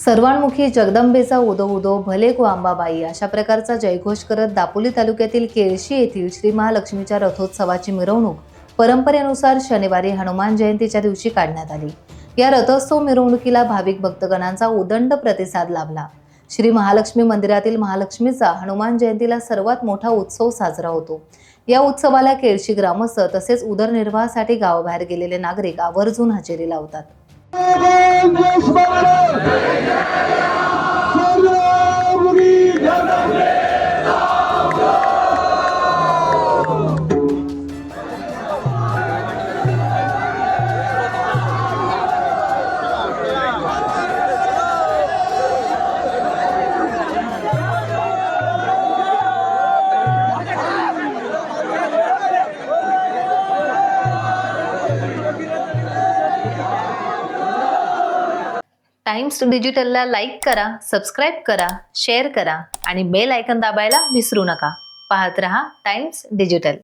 सर्वांमुखी जगदंबेचा उदो उदो भले गो अंबाबाई अशा प्रकारचा जयघोष करत दापोली तालुक्यातील केळशी येथील श्री महालक्ष्मीच्या रथोत्सवाची मिरवणूक परंपरेनुसार शनिवारी हनुमान जयंतीच्या दिवशी काढण्यात आली। या रथोत्सव मिरवणुकीला भाविक भक्तगणांचा उदंड प्रतिसाद लाभला। श्री महालक्ष्मी मंदिरातील महालक्ष्मीचा हनुमान जयंतीला सर्वात मोठा उत्सव साजरा होतो। या उत्सवाला केळशी ग्रामस्थ तसेच उदरनिर्वाहासाठी गावाबाहेर गेलेले नागरिक आवर्जून हजेरी लावतात। टाइम्स डिजिटलला लाईक करा, सबस्क्राइब करा, शेअर करा आणि बेल आयकॉन दाबायला विसरू नका। पाहत रहा टाइम्स डिजिटल।